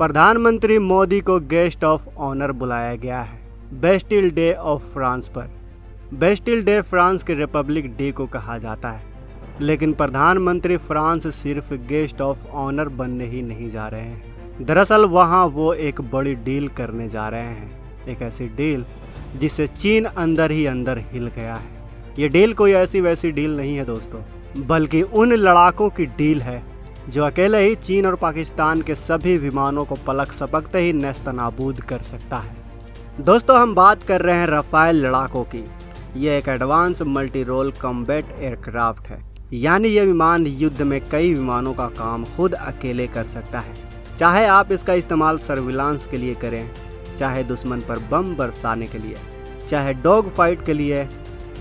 प्रधानमंत्री मोदी को guest of honour बुलाया गया है बेस्टिल डे ऑफ फ्रांस पर। बेस्टिल डे फ्रांस के रिपब्लिक डे को कहा जाता है, लेकिन प्रधानमंत्री फ्रांस सिर्फ गेस्ट ऑफ ऑनर बनने ही नहीं जा रहे हैं। दरअसल वहां वो एक बड़ी डील करने जा रहे हैं, एक ऐसी डील जिससे चीन अंदर ही अंदर हिल गया है। ये डील कोई ऐसी वैसी डील नहीं है दोस्तों, बल्कि उन लड़ाकों की डील है जो अकेले ही चीन और पाकिस्तान के सभी विमानों को पलक झपकते ही नेस्तनाबूद कर सकता है। दोस्तों हम बात कर रहे हैं रफाल लड़ाकों की। ये एक advance multi role combat aircraft है, यानी ये विमान युद्ध में कई विमानों का काम खुद अकेले कर सकता है। चाहे आप इसका इस्तेमाल सर्विलांस के लिए करें, चाहे दुश्मन पर बम बरसाने के लिए, चाहे डॉग फाइट के लिए,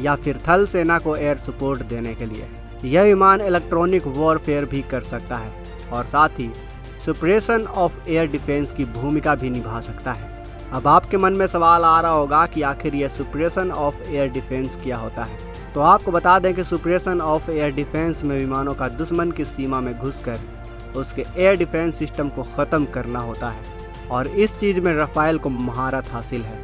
या फिर थल सेना को एयर सपोर्ट देने के लिए। यह विमान इलेक्ट्रॉनिक वॉरफेयर भी कर सकता है और साथ ही सुप्रेशन ऑफ एयर डिफेंस की भूमिका भी निभा सकता है। अब आपके मन में सवाल आ रहा होगा कि आखिर यह सुप्रेशन ऑफ एयर डिफेंस क्या होता है। तो आपको बता दें कि सुप्रेशन ऑफ एयर डिफेंस में विमानों का दुश्मन की सीमा में घुसकर उसके एयर डिफेंस सिस्टम को ख़त्म करना होता है, और इस चीज़ में रफाल को महारत हासिल है।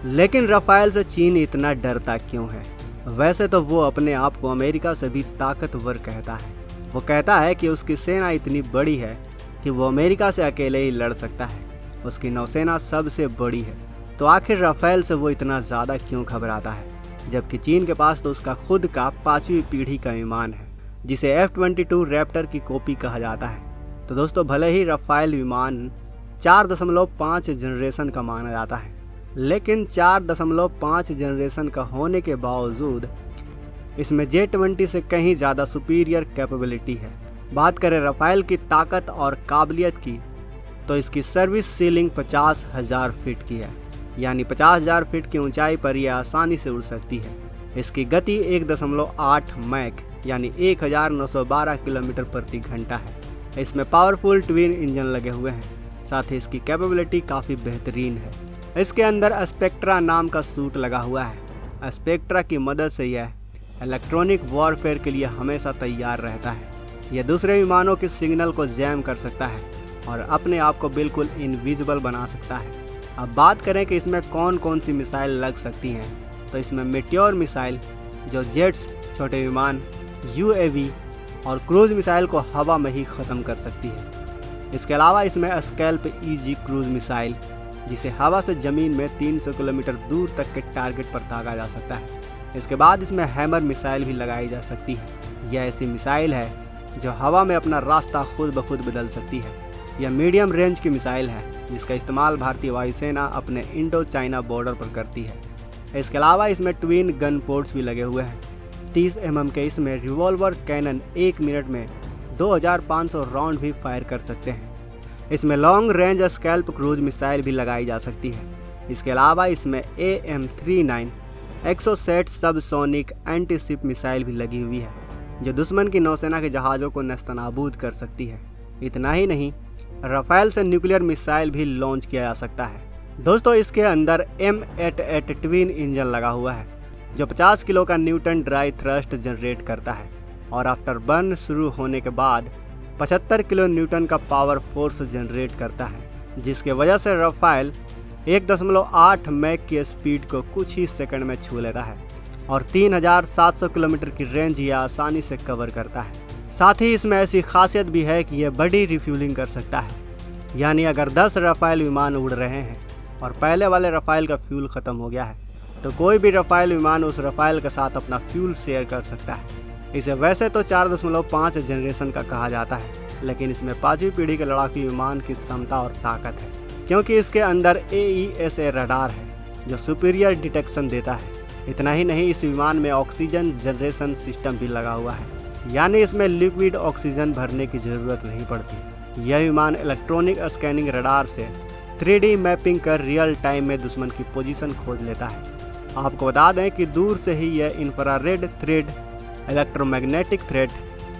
लेकिन रफाल से चीन इतना डरता क्यों है? वैसे तो वो अपने आप को अमेरिका से भी ताकतवर कहता है। वो कहता है कि उसकी सेना इतनी बड़ी है कि वो अमेरिका से अकेले ही लड़ सकता है, उसकी नौसेना सबसे बड़ी है। तो आखिर रफाल से वो इतना ज़्यादा क्यों घबराता है, जबकि चीन के पास तो उसका खुद का 5वीं पीढ़ी का विमान है जिसे F-22 रैप्टर की कॉपी कहा जाता है। तो दोस्तों भले ही रफाल विमान 4.5 जनरेशन का माना जाता है, लेकिन 4.5 जनरेशन का होने के बावजूद इसमें J-20 से कहीं ज़्यादा सुपीरियर कैपेबिलिटी है। बात करें रफाल की ताकत और काबिलियत की, तो इसकी सर्विस सीलिंग 50,000 फीट की है, यानी 50,000 फीट की ऊंचाई पर यह आसानी से उड़ सकती है। इसकी गति 1.8 मैक यानी 1912 किलोमीटर प्रति घंटा है। इसमें पावरफुल ट्विन इंजन लगे हुए हैं, साथ ही इसकी कैपेबिलिटी काफ़ी बेहतरीन है। इसके अंदर स्पेक्ट्रा नाम का सूट लगा हुआ है। स्पेक्ट्रा की मदद से यह इलेक्ट्रॉनिक वॉरफेयर के लिए हमेशा तैयार रहता है। यह दूसरे विमानों के सिग्नल को जैम कर सकता है और अपने आप को बिल्कुल इनविजिबल बना सकता है। अब बात करें कि इसमें कौन कौन सी मिसाइल लग सकती हैं, तो इसमें मेटियोर मिसाइल जो जेट्स, छोटे विमान, UAV और क्रूज मिसाइल को हवा में ही ख़त्म कर सकती है। इसके अलावा इसमें स्कैल्प EG क्रूज मिसाइल जिसे हवा से ज़मीन में 300 किलोमीटर दूर तक के टारगेट पर दागा जा सकता है। इसके बाद इसमें हैमर मिसाइल भी लगाई जा सकती है। यह ऐसी मिसाइल है जो हवा में अपना रास्ता खुद ब खुद बदल सकती है। यह मीडियम रेंज की मिसाइल है जिसका इस्तेमाल भारतीय वायुसेना अपने इंडो चाइना बॉर्डर पर करती है। इसके अलावा इसमें ट्विन गन पोर्ट्स भी लगे हुए हैं। 30 mm के इसमें रिवॉल्वर कैनन 1 मिनट में 2500 राउंड भी फायर कर सकते हैं। इसमें long range scalp cruise missile भी लगाई जा सकती है। इसके अलावा इसमें AM-39 Exocet subsonic anti ship missile भी लगी हुई है जो दुश्मन की नौसेना के जहाज़ों को नेस्तनाबूद कर सकती है। इतना ही नहीं, रफाल से न्यूक्लियर मिसाइल भी लॉन्च किया जा सकता है। दोस्तों इसके अंदर M88 ट्विन इंजन लगा हुआ है जो 50 किलो का न्यूटन ड्राई थ्रस्ट जनरेट करता है और आफ्टर बर्न शुरू होने के बाद 75 किलो न्यूटन का पावर फोर्स जनरेट करता है, जिसके वजह से रफाल 1.8 मैक की स्पीड को कुछ ही सेकंड में छू लेता है और 3700 किलोमीटर की रेंज यह आसानी से कवर करता है। साथ ही इसमें ऐसी खासियत भी है कि यह बड़ी रिफ्यूलिंग कर सकता है, यानी अगर 10 रफाल विमान उड़ रहे हैं और पहले वाले रफाल का फ्यूल ख़त्म हो गया है, तो कोई भी रफाल विमान उस रफाल के साथ अपना फ्यूल शेयर कर सकता है। इसे वैसे तो 4.5 जनरेशन का कहा जाता है, लेकिन इसमें 5वीं पीढ़ी के लड़ाकू विमान की क्षमता और ताकत है, क्योंकि इसके अंदर AESA रडार है जो सुपीरियर डिटेक्शन देता है। इतना ही नहीं, इस विमान में ऑक्सीजन जनरेशन सिस्टम भी लगा हुआ है, यानी इसमें लिक्विड ऑक्सीजन भरने की ज़रूरत नहीं पड़ती। यह विमान इलेक्ट्रॉनिक स्कैनिंग रडार से 3D मैपिंग कर रियल टाइम में दुश्मन की पोजीशन खोज लेता है। आपको बता दें कि दूर से ही यह infrared threat, electromagnetic threat,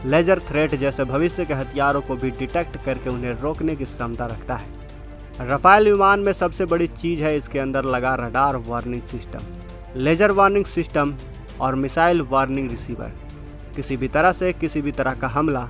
laser threat जैसे भविष्य के हथियारों को भी डिटेक्ट करके उन्हें रोकने की क्षमता रखता है। रफाल विमान में सबसे बड़ी चीज़ है इसके अंदर लगा radar warning system, laser warning system और मिसाइल वार्निंग रिसीवर। किसी भी तरह से किसी भी तरह का हमला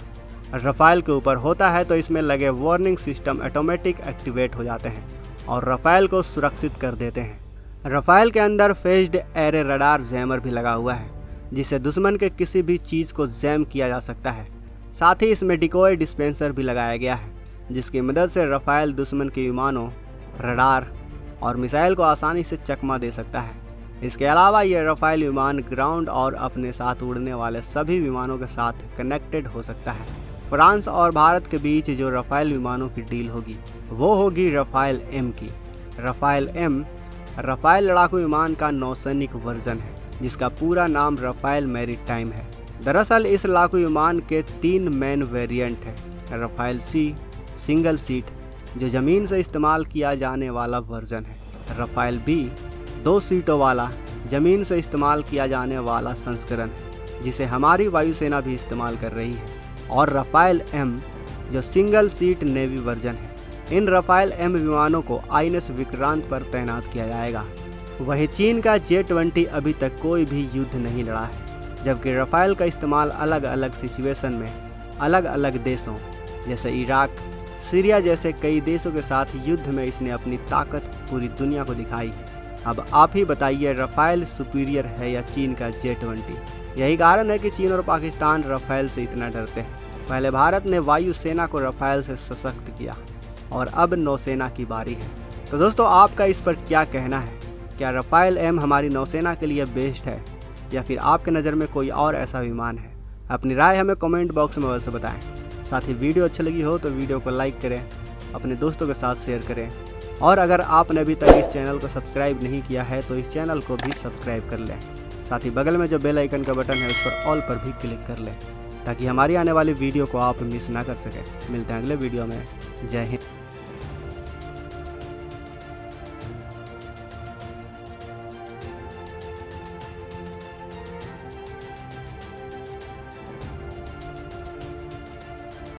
रफ़ाल के ऊपर होता है तो इसमें लगे वार्निंग सिस्टम ऑटोमेटिक एक्टिवेट हो जाते हैं और रफ़ाल को सुरक्षित कर देते हैं। रफ़ाल के अंदर फेज्ड एरे रडार जैमर भी लगा हुआ है जिससे दुश्मन के किसी भी चीज़ को जैम किया जा सकता है। साथ ही इसमें डिकॉय डिस्पेंसर भी लगाया गया है जिसकी मदद से रफ़ाल दुश्मन के विमानों, रडार और मिसाइल को आसानी से चकमा दे सकता है। इसके अलावा ये रफ़ाल विमान ग्राउंड और अपने साथ उड़ने वाले सभी विमानों के साथ कनेक्टेड हो सकता है। फ्रांस और भारत के बीच जो रफ़ाल विमानों की डील होगी वो होगी रफ़ाल एम की। रफ़ाल एम रफ़ाल लड़ाकू विमान का नौसैनिक वर्जन है जिसका पूरा नाम रफ़ाल मैरीटाइम है। दरअसल इस लड़ाकू विमान के 3 मेन वेरिएंट हैं। रफ़ाल सी सिंगल सीट जो ज़मीन से इस्तेमाल किया जाने वाला वर्जन है। रफ़ाल बी 2 सीटों वाला ज़मीन से इस्तेमाल किया जाने वाला संस्करण है जिसे हमारी वायुसेना भी इस्तेमाल कर रही है। और रफ़ाल एम जो सिंगल सीट नेवी वर्जन है। इन रफ़ाल एम विमानों को INS विक्रांत पर तैनात किया जाएगा। वहीं चीन का J-20 अभी तक कोई भी युद्ध नहीं लड़ा है, जबकि रफ़ाल का इस्तेमाल अलग अलग सिचुएशन में अलग अलग देशों जैसे इराक, सीरिया जैसे कई देशों के साथ युद्ध में इसने अपनी ताकत पूरी दुनिया को दिखाई है। अब आप ही बताइए, रफ़ाल सुपीरियर है या चीन का J-20? यही कारण है कि चीन और पाकिस्तान रफ़ाल से इतना डरते हैं। पहले भारत ने वायुसेना को रफ़ाल से सशक्त किया और अब नौसेना की बारी है। तो दोस्तों, आपका इस पर क्या कहना है? क्या रफ़ाल एम हमारी नौसेना के लिए बेस्ट है या फिर आपके नज़र में कोई और ऐसा विमान है? अपनी राय हमें कमेंट बॉक्स में अवश्य बताएं। साथ ही वीडियो अच्छी लगी हो तो वीडियो को लाइक करें, अपने दोस्तों के साथ शेयर करें और अगर आपने अभी तक इस चैनल को सब्सक्राइब नहीं किया है तो इस चैनल को भी सब्सक्राइब कर लें। साथ ही बगल में जो बेल आइकन का बटन है उस पर ऑल पर भी क्लिक कर लें ताकि हमारी आने वाली वीडियो को आप मिस ना कर सकें। मिलते हैं अगले वीडियो में। जय हिंद।